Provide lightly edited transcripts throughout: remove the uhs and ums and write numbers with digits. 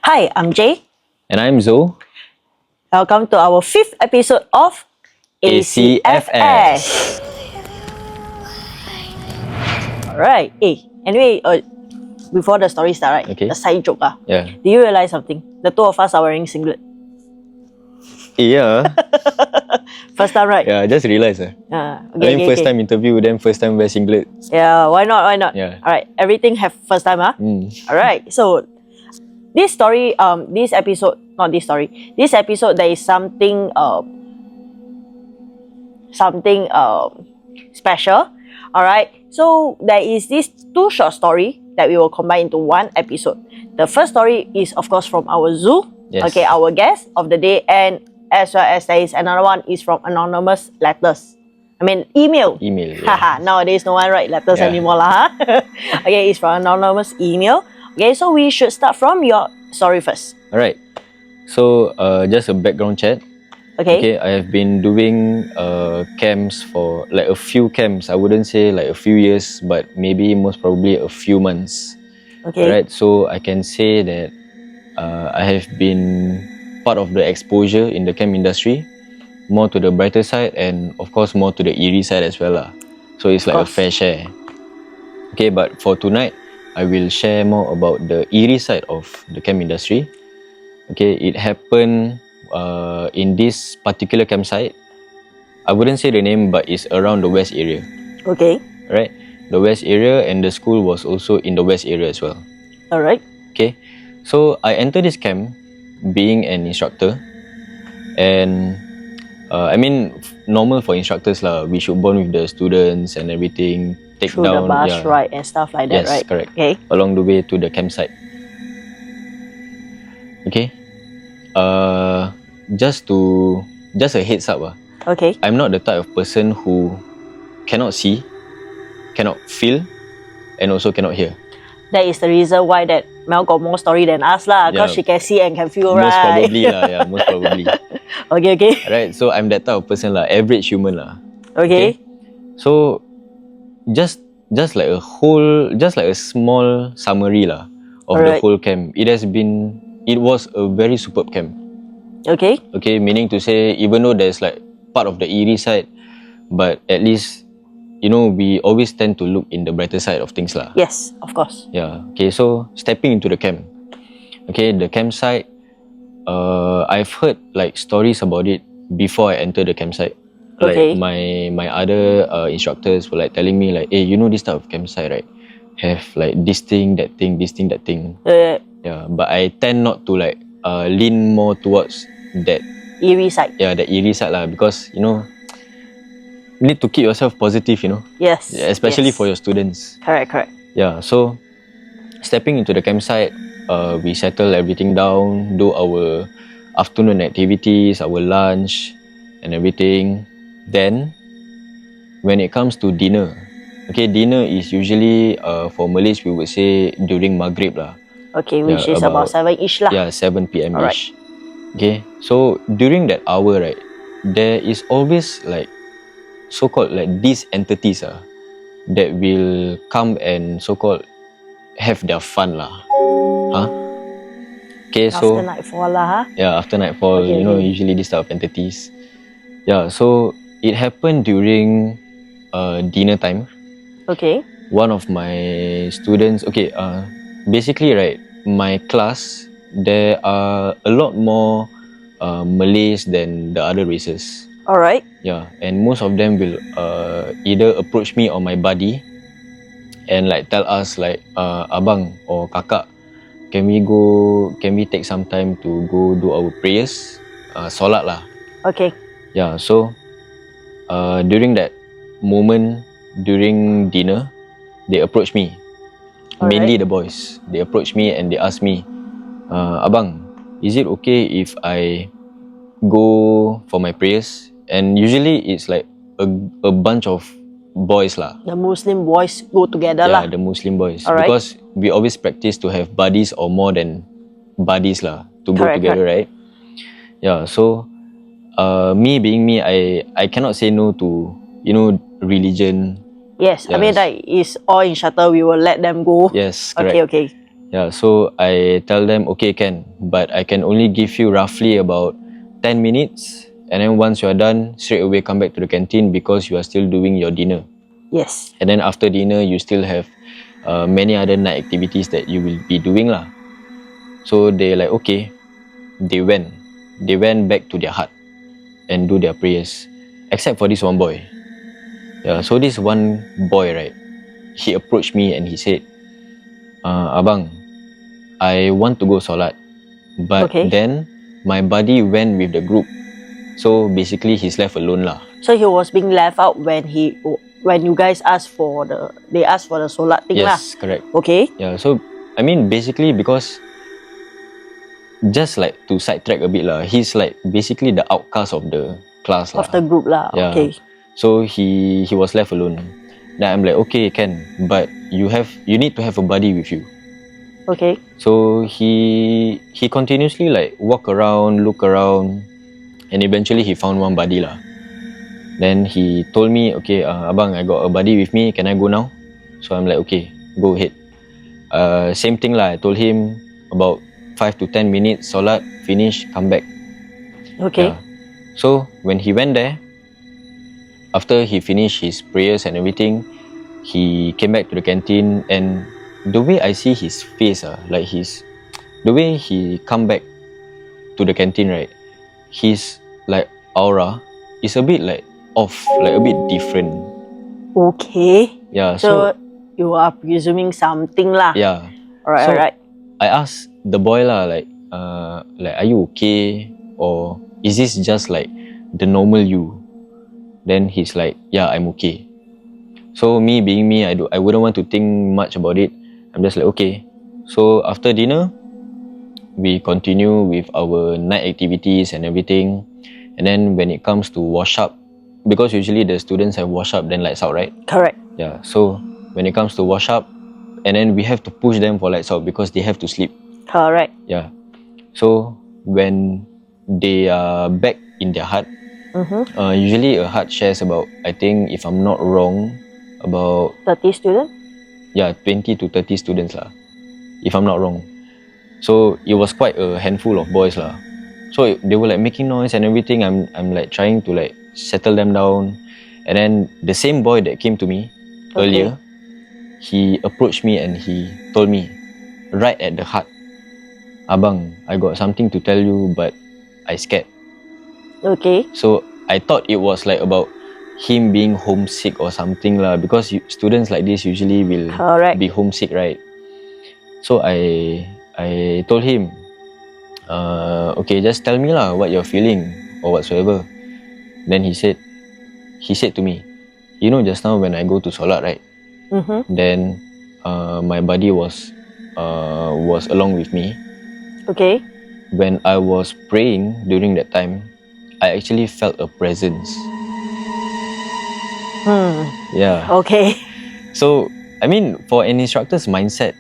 Hi, I'm Jay. And I'm Zo. Welcome to our 5th episode of Acfs. Alright, anyway, before the story start, right? Okay. The side joke. Yeah. Do you realize something? The two of us are wearing singlet. Yeah. First time, right? Yeah, I just realised. First time interview, then first time wear singlet. Yeah, why not? Yeah. Alright, everything have first time, Alright, so this episode there is something special. Alright, so there is these two short story that we will combine into one episode. The first story is of course from our Zoo, Yes. okay, our guest of the day, and as well as there is another one is from anonymous letters. Email. Email. Haha, Yeah. nowadays no one write letters Yeah. anymore lah. Okay, it's from anonymous email. Okay, so we should start from your story first. Alright. So, just a background chat. Okay. I have been doing camps for like a few camps. I wouldn't say like a few years, but maybe most probably a few months. Okay. Right. So I can say that I have been part of the exposure in the camp industry, more to the brighter side, and of course more to the eerie side as well lah. So it's like a fair share. Okay, but for tonight, I will share more about the eerie side of the camp industry. Okay, it happened in this particular campsite. I wouldn't say the name, but it's around the west area. Okay. Right, the west area, and the school was also in the west area as well. Alright. Okay, so I entered this camp being an instructor, and normal for instructors lah. We should bond with the students and everything. Take Through down the bus ride and stuff like that, yes, right? correct. Okay. Along the way to the campsite. Okay. Just a heads up. Okay. I'm not the type of person who cannot see, cannot feel, and also cannot hear. That is the reason why that Mel got more story than us lah, because she can see and can feel, Most right? probably lah, yeah, most probably. Okay. Right, so I'm that type of person lah, average human lah. Okay. So just like a small summary lah of the whole camp. It was a very superb camp. Okay. Okay, meaning to say, even though there's like part of the eerie side, but at least, we always tend to look in the brighter side of things lah. Yes, of course. Yeah. Okay, so stepping into the camp. Okay, the campsite, I've heard like stories about it before I entered the campsite. Okay. Like my other instructors were like telling me like, hey, this type of campsite, right, have like this thing, that thing, this thing, that thing. Yeah, but I tend not to like lean more towards that eerie side. Yeah, the eerie side lah, because you need to keep yourself positive, Yes. especially yes. for your students. Correct. Yeah, so stepping into the campsite, we settle everything down, do our afternoon activities, our lunch, and everything. Then, when it comes to dinner, okay, dinner is usually for Malays we would say during Maghrib lah. Okay, which is about 7-ish lah. Yeah, 7 p.m.-ish. Okay, so during that hour, right, there is always like so-called like these entities that will come and so-called have their fun lah. Okay, so after nightfall lah. yeah, after nightfall, Okay. Usually this type of entities. Yeah, so it happened during dinner time. Okay. One of my students, basically, right, my class, there are a lot more Malays than the other races. Alright. Yeah, and most of them will either approach me or my buddy and like tell us like, abang or kakak, can we take some time to go do our prayers, solat lah. Okay. Yeah, so during that moment, during dinner, they approached me. Mainly the boys. They approached me and they asked me, abang, is it okay if I go for my prayers? And usually it's like a bunch of boys lah. The Muslim boys go together lah. Yeah, the Muslim boys. Alright. Because we always practice to have buddies or more than buddies lah to go together, right? Yeah, so me being me, I cannot say no to religion. Yes, I mean Yes. like it's all in shutter. We will let them go. Yes, correct. Okay. Yeah, so I tell them, okay, can, but I can only give you roughly about 10 minutes, and then once you are done, straight away come back to the canteen because you are still doing your dinner. Yes. And then after dinner, you still have many other night activities that you will be doing lah. So they like, okay, they went back to their hut and do their prayers, except for this one boy. Yeah, so this one boy, right, he approached me and he said, Abang, I want to go solat, but Okay. then my buddy went with the group, so basically he's left alone lah. So he was being left out when you guys asked for the solat thing lah. Yes, correct. Okay. Yeah, so I mean basically because just like to sidetrack a bit lah, he's like basically the outcast of the class lah. Of the group lah. Yeah. Okay. So he was left alone. Then I'm like, okay, can, but you need to have a buddy with you. Okay. So he continuously like walk around, look around, and eventually he found one buddy lah. Then he told me, okay, Abang, I got a buddy with me, can I go now? So I'm like, okay, go ahead. Same thing lah, I told him about 5 to 10 minutes, solat, finish, come back. Okay. Yeah. So when he went there, after he finished his prayers and everything, he came back to the canteen, and the way I see his face, like the way he come back to the canteen, right, his like aura is a bit like off, like a bit different. Okay. Yeah. So you are presuming something lah. Yeah. Alright, So, alright. I asked the boy lah, like are you okay, or is this just like the normal you? Then he's like, yeah, I'm okay. So me being me, I wouldn't want to think much about it. I'm just like, okay. So after dinner, we continue with our night activities and everything. And then when it comes to wash up, because usually the students have wash up then lights out, right? Correct. Yeah. So when it comes to wash up, and then we have to push them for lights out because they have to sleep. Correct. Yeah. So when they are back in their hut, usually a hut shares about, I think if I'm not wrong, about 30 students? yeah, 20 to 30 students lah, if I'm not wrong. So it was quite a handful of boys lah. So they were like making noise and everything. I'm like trying to like settle them down, and then the same boy that came to me earlier, he approached me and he told me right at the hut, Abang, I got something to tell you, but I scared. Okay. So I thought it was like about him being homesick or something lah, because students like this usually will Correct. be homesick, right? So I told him, okay, just tell me lah what you're feeling or whatsoever. Then he said to me, you know, just now when I go to solat, right? Then my buddy was along with me. Okay. When I was praying during that time, I actually felt a presence. Yeah. Okay. So, I mean, for an instructor's mindset,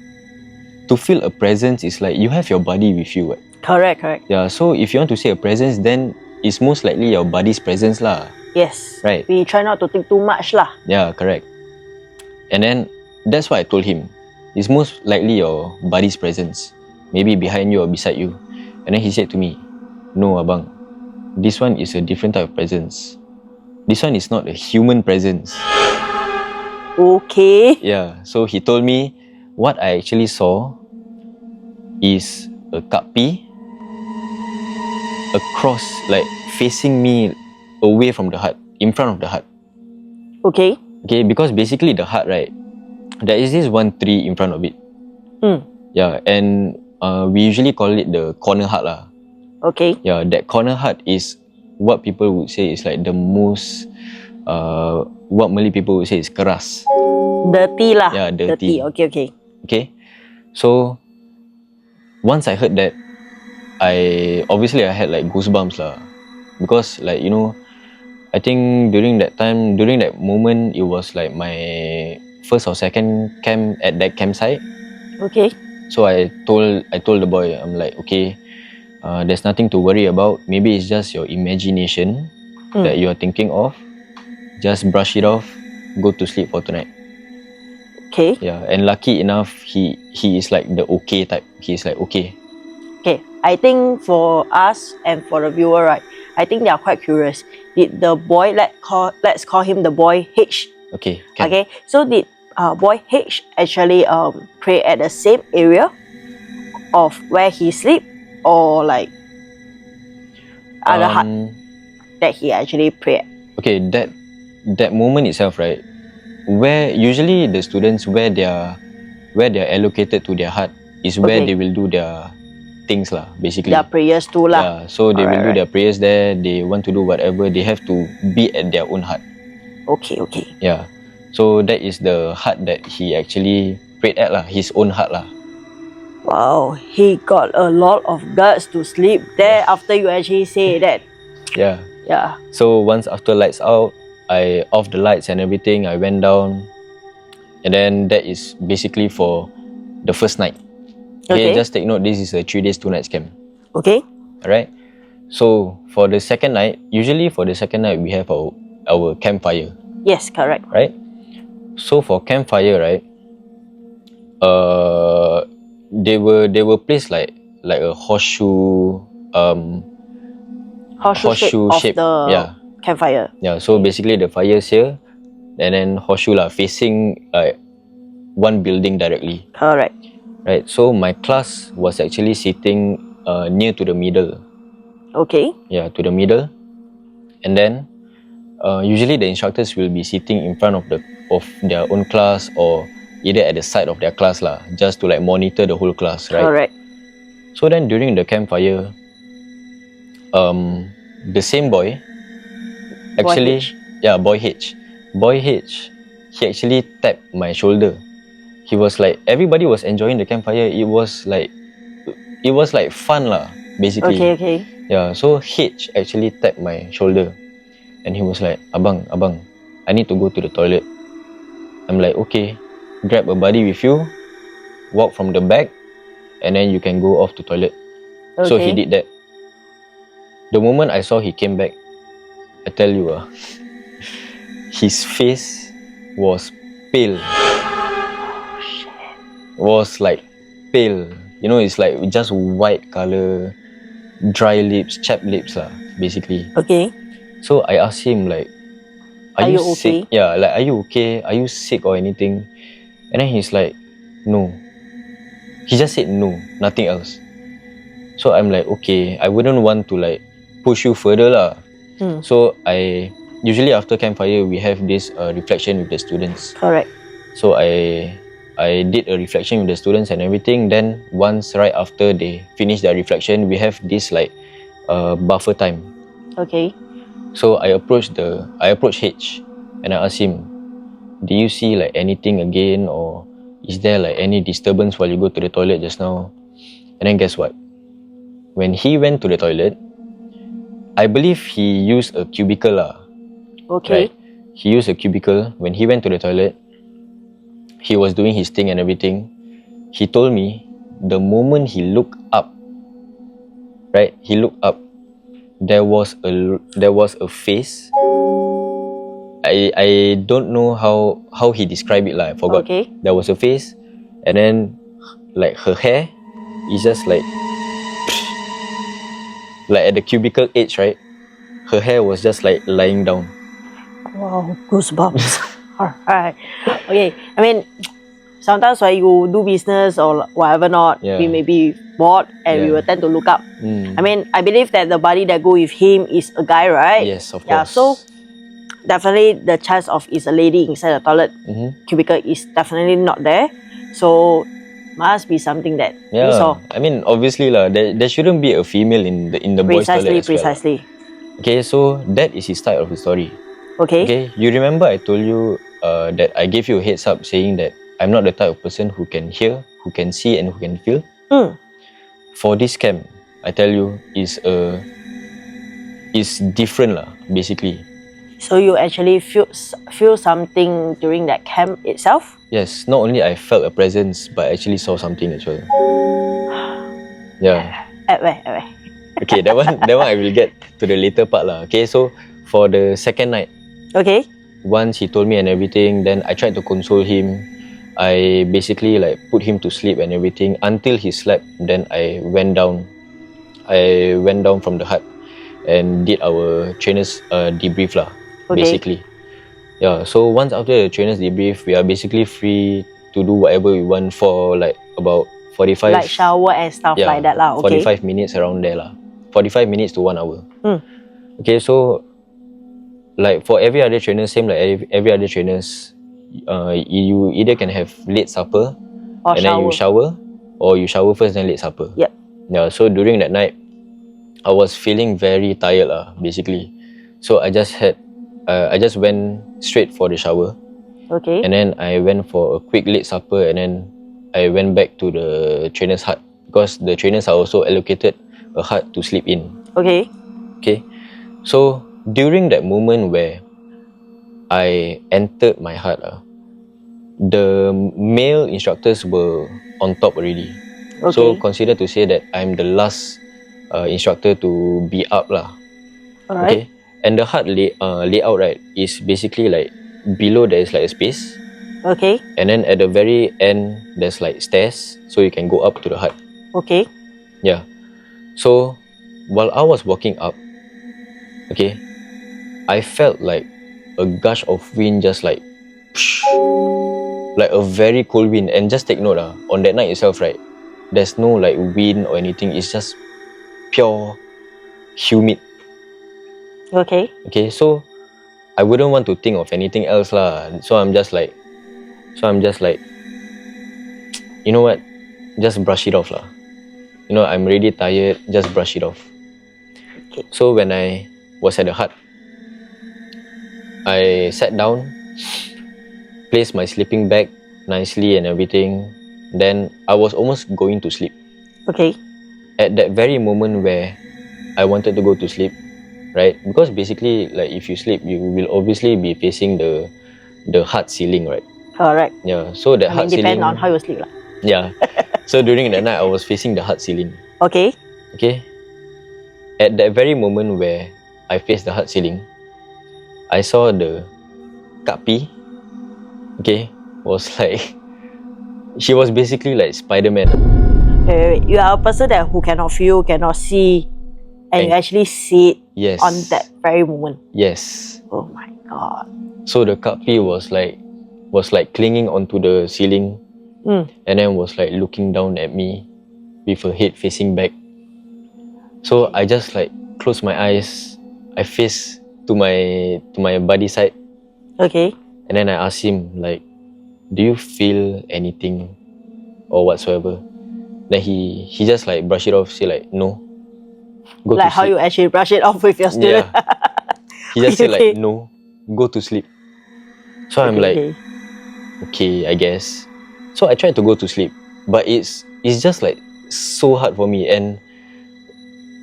to feel a presence is like you have your buddy with you. Right? Correct, correct. Yeah, so if you want to say a presence, then it's most likely your buddy's presence lah. Yes. Right. We try not to think too much lah. Yeah, correct. And then, that's what I told him. It's most likely your buddy's presence. Maybe behind you or beside you. And then he said to me, no, Abang. This one is a different type of presence. This one is not a human presence. Okay. Yeah, so he told me what I actually saw is a kapi across, like facing me away from the hut, in front of the hut. Okay. Okay, because basically the hut, right, there is this one tree in front of it. Yeah, and we usually call it the corner hut lah. Okay. Yeah, that corner hut is what people would say is like the most, what Malay people would say is keras. Dirty lah. Yeah, dirty. Okay, okay. Okay, so once I heard that, I had like goosebumps lah, because like, you know, I think during that moment, it was like my first or second camp at that campsite. Okay. So I told the boy, I'm like, okay, there's nothing to worry about. Maybe it's just your imagination that you are thinking of. Just brush it off, go to sleep for tonight. Okay. Yeah, and lucky enough, he is like the okay type. He's like okay. Okay. I think for us and for the viewer, right, I think they are quite curious. Did the boy, let's call him the boy H. Okay. Can. Okay. So did boy H actually pray at the same area of where he sleep, or like other hut that he actually pray at? Okay, that moment itself, right? Where usually the students where they are allocated to their hut is where they will do their things lah, basically. Their prayers too lah. Yeah, so they will do their prayers there. They want to do whatever. They have to be at their own hut. Okay. Yeah, so that is the hut that he actually prayed at lah, his own hut lah. Wow, he got a lot of guts to sleep there after you actually say that. Yeah. Yeah. So once after lights out, I off the lights and everything. I went down, and then that is basically for the first night. Okay, just take note, this is a 3 days 2 nights camp. Okay. Alright. So for the second night, usually for the second night we have our campfire. Yes, correct. Right? So for campfire, right, they were placed like a horseshoe shape of the campfire. Yeah, so basically the fire's here, and then horseshoe lah, facing one building directly. Correct. Right, so my class was actually sitting near to the middle. Okay. Yeah, to the middle. And then usually the instructors will be sitting in front of their own class, or either at the side of their class lah, just to like monitor the whole class, right? Correct. So then during the campfire, the same boy, actually, boy H, he actually tapped my shoulder. He was like, everybody was enjoying the campfire. It was like fun lah, basically. Okay. Yeah, so H actually tapped my shoulder, and he was like, Abang, I need to go to the toilet. I'm like, okay, grab a buddy with you, walk from the back, and then you can go off to toilet. Okay. So he did that. The moment I saw he came back, I tell you, his face was pale. Was like pale. You know, it's like just white color, dry lips, chapped lips lah, basically. Okay. So I asked him like, are you sick? Okay? Yeah, like, are you okay? Are you sick or anything? And then he's like, no. He just said no, nothing else. So I'm like, okay, I wouldn't want to like push you further lah. So I usually after campfire we have this reflection with the students. Correct. So I did a reflection with the students and everything. Then once right after they finish their reflection, we have this like buffer time. Okay. So I approached H and I asked him, do you see like anything again, or is there like any disturbance while you go to the toilet just now? And then guess what? When he went to the toilet, I believe he used a cubicle lah. Okay. Right? He used a cubicle. When he went to the toilet, he was doing his thing and everything. He told me the moment he looked up, right? He looked up. There was a face. I don't know how he described it lah. I forgot. Okay. There was a face, and then like her hair is just like at the cubicle edge, right? Her hair was just like lying down. Wow, goosebumps. Alright. Okay. I mean, sometimes when you do business or whatever not, we may be bored and we will tend to look up. I mean, I believe that the buddy that go with him is a guy, right? Yes, of course. Yeah, so definitely the chance of is a lady inside the toilet cubicle is definitely not there. So must be something that we saw. I mean, obviously lah, there shouldn't be a female in the boys' toilet as well. Precisely. Okay, so that is his side of the story. Okay. You remember I told you that I gave you a heads up saying that I'm not the type of person who can hear, who can see, and who can feel. For this camp, I tell you, is different lah, basically. So you actually feel something during that camp itself? Yes, not only I felt a presence, but I actually saw something as well. Yeah. At where? Okay, that one I will get to the later part lah. Okay, so for the second night, okay, once he told me and everything, then I tried to console him. I basically like put him to sleep and everything until he slept. Then I went down from the hut and did our trainers debrief lah. Okay. Basically. Yeah, so once after the trainers debrief, we are basically free to do whatever we want for like about 45, like shower and stuff like that lah. Okay. 45 minutes around there lah. 45 minutes to 1 hour. Okay, so like for every other trainer, same like every other trainers, you either can have late supper or and then you shower, or you shower first then late supper. Yep. Yeah, so during that night, I was feeling very tired lah, basically. So I just went straight for the shower. Okay. And then I went for a quick late supper, and then I went back to the trainer's hut because the trainers are also allocated a hut to sleep in. Okay. Okay. So during that moment where I entered my hut, the male instructors were on top already. Okay. So consider to say that I'm the last instructor to be up lah. Alright. Okay. And the hut layout, right, is basically like below there is like a space. Okay. And then at the very end there's like stairs, so you can go up to the hut. Okay. Yeah. So while I was walking up, okay, I felt like a gush of wind, just like a very cold wind. And just take note, on that night itself, right, there's no like wind or anything. It's just pure humid. Okay. Okay, so I wouldn't want to think of anything else lah. So I'm just like, you know what? Just brush it off lah. You know, I'm really tired. Just brush it off. Okay. So when I was at the hut, I sat down, placed my sleeping bag nicely and everything. Then I was almost going to sleep. Okay. At that very moment where I wanted to go to sleep, right? Because basically, like if you sleep, you will obviously be facing the hut ceiling, right? Correct. Yeah. So the hut ceiling. Depend on how you sleep lah. Yeah. So during that night, I was facing the hut ceiling. Okay. Okay. At that very moment where I faced the hut ceiling, I saw the Kapi. Okay, was like, she was basically like Spider-Man. Wait. You are a person who cannot feel, cannot see, and you actually see it. Yes. On that very moment. Yes. Oh my god. So the Kapi was like clinging onto the ceiling, and then was like looking down at me with her head facing back. So I just like closed my eyes. I faced to my buddy side. Okay. And then I asked him like, do you feel anything or whatsoever? Then he just like brush it off, say like, no. Go like to how sleep. you actually brush it off with your student. Yeah. He just said like, no, go to sleep. So I'm like, okay, I guess. So I tried to go to sleep, but it's just like so hard for me, and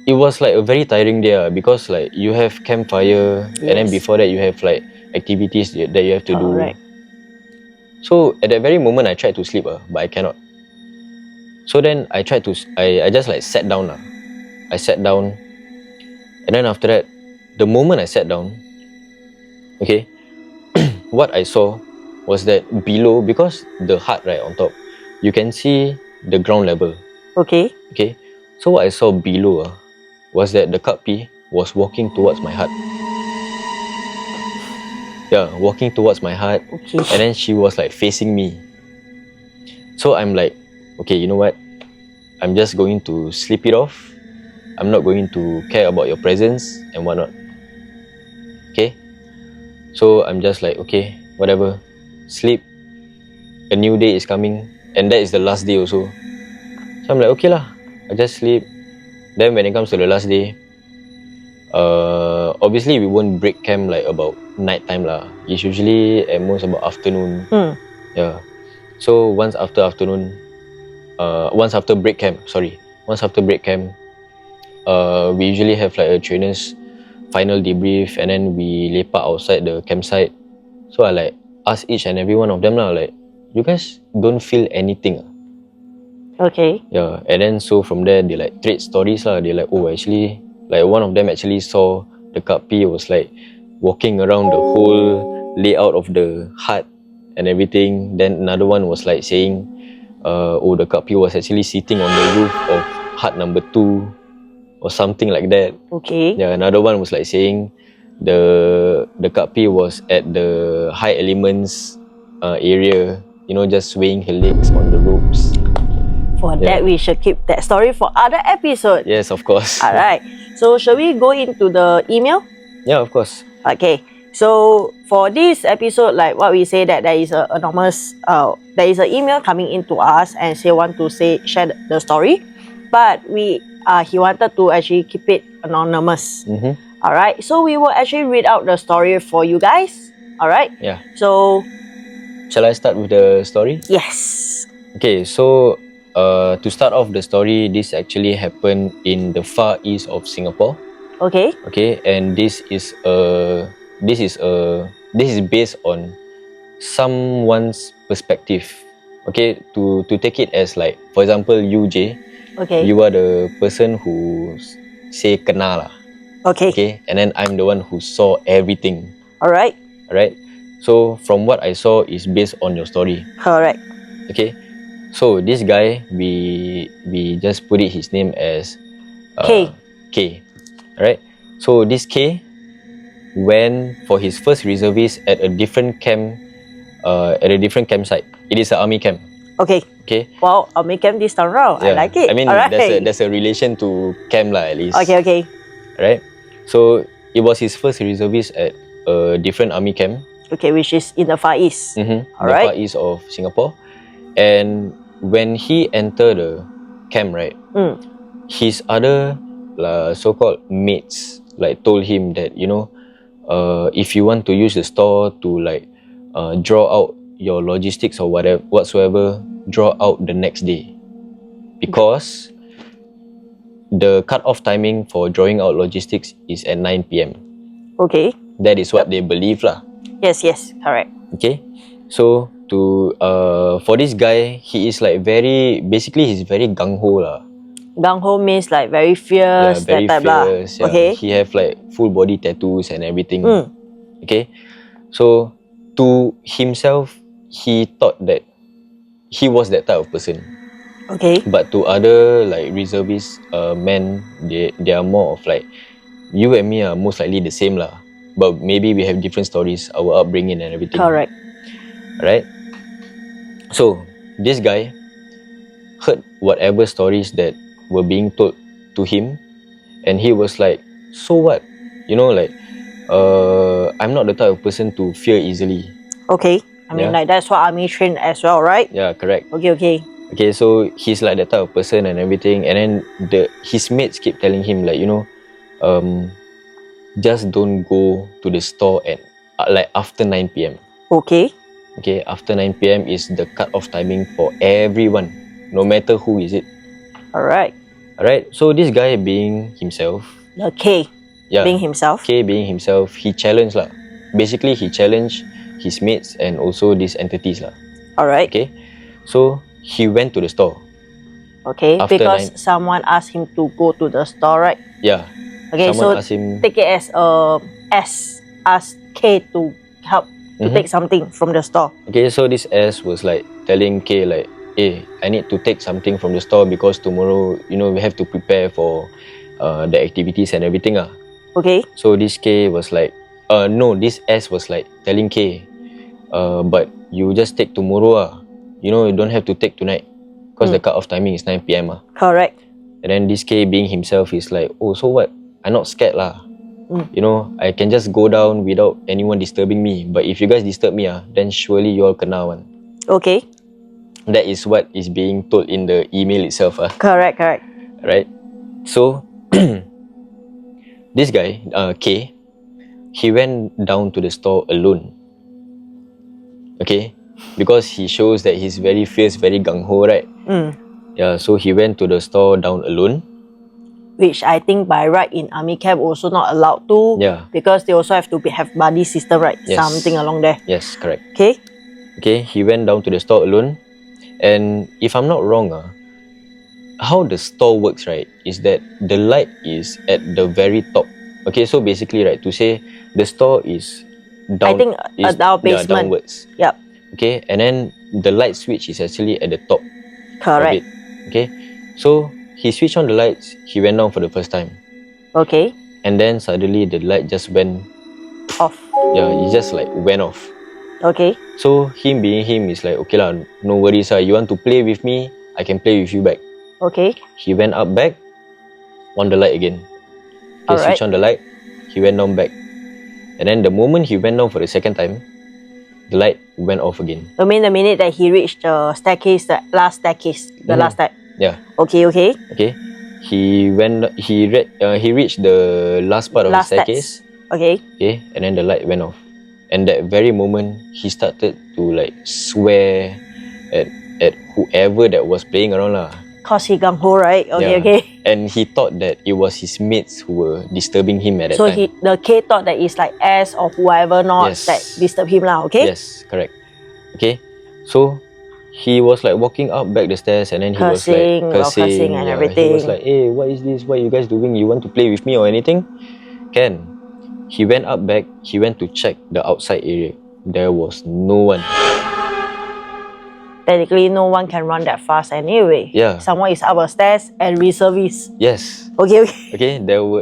it was like a very tiring day because like you have campfire, and then before that you have like activities that you have to do. Right. So at that very moment I tried to sleep, but I cannot. So then I just like sat down. I sat down, and then after that, the moment I sat down, okay, what I saw was that below, because the hut right on top, you can see the ground level. Okay. Okay. So what I saw below was that the Kapi was walking towards my hut. Yeah, walking towards my hut. Okay. And then she was like facing me. So I'm like, okay, you know what? I'm just going to sleep it off. I'm not going to care about your presence and whatnot. Okay? So I'm just like, okay, whatever. Sleep. A new day is coming. And that is the last day also. So I'm like, okay lah. I just sleep. Then when it comes to the last day, obviously we won't break camp like about night time lah. It's usually at most about afternoon. Yeah. So once after break camp, we usually have like a trainer's final debrief, and then we lepak outside the campsite. So I like ask each and every one of them lah, like, you guys don't feel anything? Okay. Yeah, and then so from there they like trade stories lah. They like, oh, actually, like one of them actually saw the Kapi was like walking around the whole layout of the hut, and everything. Then another one was like saying, the Kak P was actually sitting on the roof of hut number 2 or something like that. Okay. Yeah, another one was like saying the Kak P was at the high elements area, just swaying her legs on the ropes. For that, we should keep that story for other episodes. Yes, of course. Alright. So, shall we go into the email? Yeah, of course. Okay. So, for this episode, like what we say that there is a anonymous, there is an email coming into us and she want to share the story, but he wanted to actually keep it anonymous. Alright. So, we will actually read out the story for you guys. Alright. Yeah. So, shall I start with the story? Yes. Okay, so to start off the story, this actually happened in the far east of Singapore. Okay. Okay, and this is based on someone's perspective. Okay, to take it as like, for example, you Jay, Okay. you are the person who say kena lah. Okay. Okay, and then I'm the one who saw everything. Alright. Alright. So from what I saw is based on your story. Correct. Okay. So this guy, we just put his name as K. K. Alright. So this K went for his first reservist at a different camp, at a different campsite. It is an army camp. Okay. Okay. Wow, I'll make camp this time round. Yeah. I like it. I mean, Alright. there's a relation to camp lah, at least. Okay. Right. So it was his first reservist at a different army camp. Okay, which is in the Far East. The Alright. far east of Singapore. And when he entered the camp, right, his other so-called mates like told him that, if you want to use the store to like draw out your logistics or whatsoever, draw out the next day, because the cut-off timing for drawing out logistics is at 9 p.m. Okay. That is what they believe lah. Yes, correct. Okay, so for this guy, he is like he's very gung ho lah. Gung ho means like very fierce, very that type fierce. lah. Okay. He have like full body tattoos and everything. Okay, so to himself, he thought that he was that type of person. Okay. But to other like reservist men, they are more of like, you and me are most likely the same lah. But maybe we have different stories, our upbringing and everything. Correct. Right? So, this guy heard whatever stories that were being told to him, and he was like, so what? I'm not the type of person to fear easily. Okay. I mean, like that's what army trained as well, right? Yeah, correct. Okay. Okay, so he's like that type of person and everything, and then his mates keep telling him like, just don't go to the store at like after 9 p.m. Okay. Okay, after 9 p.m. is the cut-off timing for everyone, no matter who is it. Alright. So this guy being himself. The K. Being himself. K being himself, he challenged lah. Basically, he challenged his mates and also these entities lah. Alright. Okay, so he went to the store. Okay, because someone asked him to go to the store, right? Yeah. Okay, someone so take it as S asked K to help to take something from the store. Okay, so this S was like telling K like, hey, I need to take something from the store because tomorrow, we have to prepare for the activities and everything. Okay. So this K was like, this S was like telling K, but you just take tomorrow. You don't have to take tonight because the cut-off timing is 9 p.m. Correct. And then this K being himself is like, oh, so what? I'm not scared lah. I can just go down without anyone disturbing me. But if you guys disturb me, then surely you all kena one. Okay. That is what is being told in the email itself. Correct. Right? So, this guy, K, he went down to the store alone. Okay? Because he shows that he's very fierce, very gung-ho, right? Yeah, so he went to the store down alone. Which I think by right in army camp also not allowed to. Yeah. Because they also have to have buddy system, right? Yes. Something along there. Yes, correct. Okay, he went down to the store alone. And if I'm not wrong, how the store works, right, is that the light is at the very top. Okay, so basically, right, to say the store is down. I think down basement. downwards. Yep. Okay, and then the light switch is actually at the top Correct. of it. Okay, so he switched on the lights. He went down for the first time. Okay. And then suddenly the light just went off. Yeah, it just like went off. Okay. So him being him is like, okay lah, no worries lah. You want to play with me, I can play with you back. Okay. He went up back, on the light again. Okay, Alright. switch on the light, he went down back. And then the moment he went down for the second time, the light went off again. I mean the minute that he reached the staircase, the last staircase, the last step. Yeah. Okay, okay. Okay. He reached the last part of Last the staircase. Okay. Okay, and then the light went off. And that very moment, he started to like swear at whoever that was playing around lah. Cause he gung ho, right? Okay, Yeah. okay. And he thought that it was his mates who were disturbing him at that So time. the K thought that it's like S or whoever not Yes. that disturb him lah, okay? Yes, correct. Okay, so he was like walking up back the stairs, and then he was like cursing and everything. He was like, "Hey, what is this? What are you guys doing? You want to play with me or anything?" Can. He went up back. He went to check the outside area. There was no one. Technically, no one can run that fast anyway. Yeah. Someone is up the stairs and reservice. Yes. Okay, okay. Okay.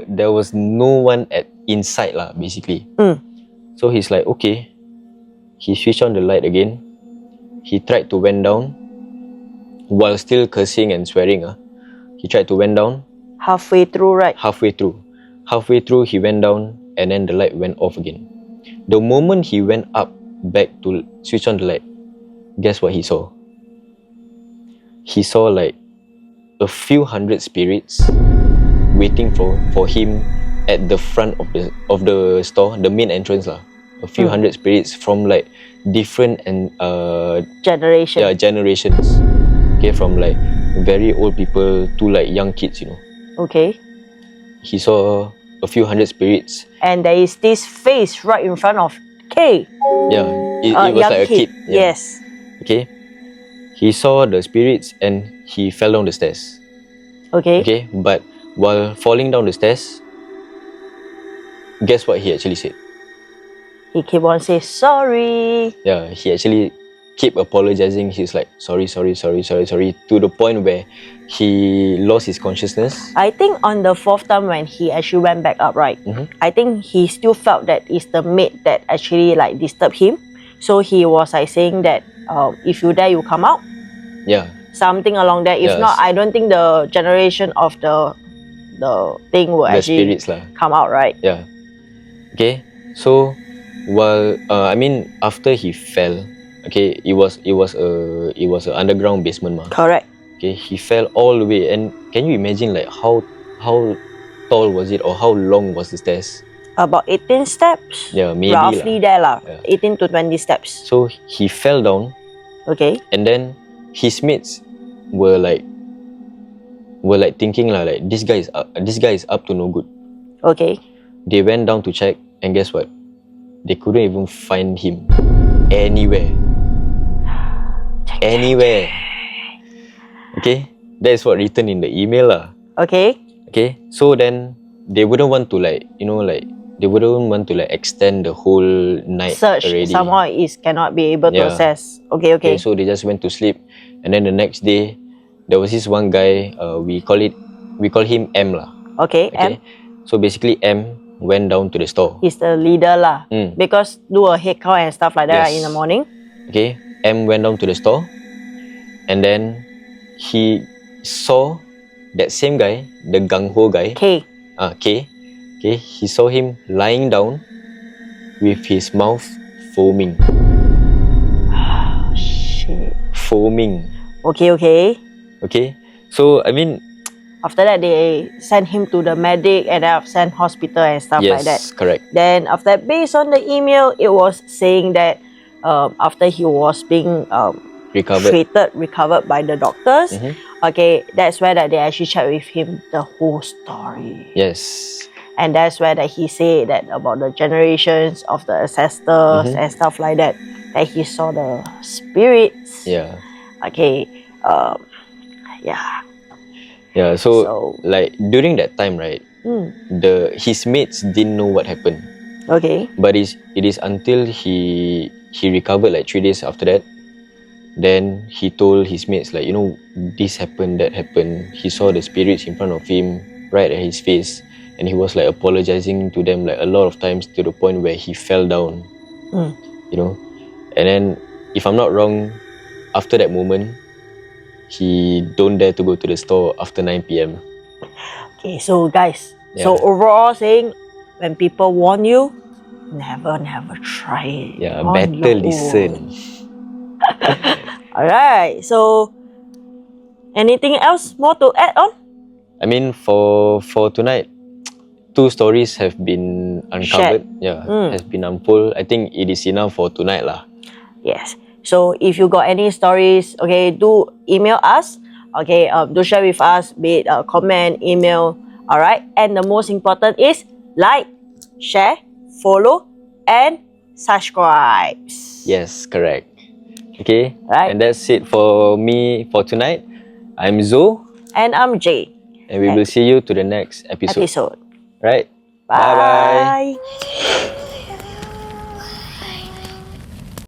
There was no one inside lah, basically. So he's like, okay. He switched on the light again. He tried to went down while still cursing and swearing. He tried to went down. Halfway through, right? Halfway through, he went down, and then the light went off again. The moment he went up back to switch on the light, guess what he saw? He saw like a few hundred spirits waiting for him at the front of the store, the main entrance lah. A few hundred spirits from like different Generation. Yeah, generations. Okay, from like very old people to like young kids, you know. Okay. He saw a few hundred spirits. And there is this face right in front of K. Yeah, it was young like a kid. Yeah. Yes. Okay. He saw the spirits and he fell down the stairs. Okay. Okay, but while falling down the stairs, guess what he actually said? He keep on saying sorry. Yeah, he actually kept apologizing. He's like, sorry, to the point where he lost his consciousness. I think on the fourth time when he actually went back up, right? I think he still felt that it's the mate that actually like disturbed him. So he was like saying that if you dare, you come out. Yeah. Something along that. If Yes. not, I don't think the generation of the thing will The actually spirits lah. come out, right? Yeah. Okay. So while after he fell, okay, it was an underground basement mah. Correct. Okay, he fell all the way, and can you imagine like how tall was it, or how long was the stairs? About 18 steps. Yeah, maybe roughly lah. there lah. Yeah. 18 to 20 steps. So he fell down, Okay. and then his mates were like thinking lah, like this guy is up to no good. Okay. They went down to check, and guess what? They couldn't even find him anywhere. Anywhere. Okay, that is what written in the email lah. Okay. Okay, so then they wouldn't want to extend the whole night Search. already. Somehow cannot be able to Yeah. access. Okay, okay. Okay, so they just went to sleep, and then the next day, there was this one guy. We call him M lah. Okay, Okay, M so basically M went down to the store. is the leader lah. Mm. Because do a head count and stuff like that Yes. in the morning. Okay, M went down to the store, and then he saw that same guy, the gung ho guy, K. K. Okay, he saw him lying down with his mouth foaming. Shit. Foaming. Okay, okay. Okay, so I mean, After that, they send him to the medic and then send hospital and stuff like that. yes, correct. Then after that, based on the email, it was saying that after he was being recovered by the doctors, okay, that's where that they actually chat with him the whole story. Yes. And that's where that he said that about the generations of the ancestors and stuff like that, that he saw the spirits. Yeah. Okay, yeah. Yeah. So like during that time, right? Mm. His mates didn't know what happened. Okay. But it is until he recovered like 3 days after that. Then he told his mates like, this happened, that happened. He saw the spirits in front of him, right at his face, and he was like apologizing to them like a lot of times to the point where he fell down. And then, if I'm not wrong, after that moment, he don't dare to go to the store after 9 p.m. Okay, so guys, so overall saying, when people warn you, never try it. Yeah, on better your listen. Alright, so anything else more to add on? I mean, for tonight, 2 stories have been uncovered. Has been unfolded. I think it is enough for tonight lah. Yes. So if you got any stories, okay, do email us. Okay, do share with us, be it comment, email. Alright, and the most important is like, share, follow, and subscribe. Yes, correct. Okay, right. And that's it for me for tonight. I'm Zo. And I'm Jay. And we will see you to the next episode. Right? Bye. Bye-bye.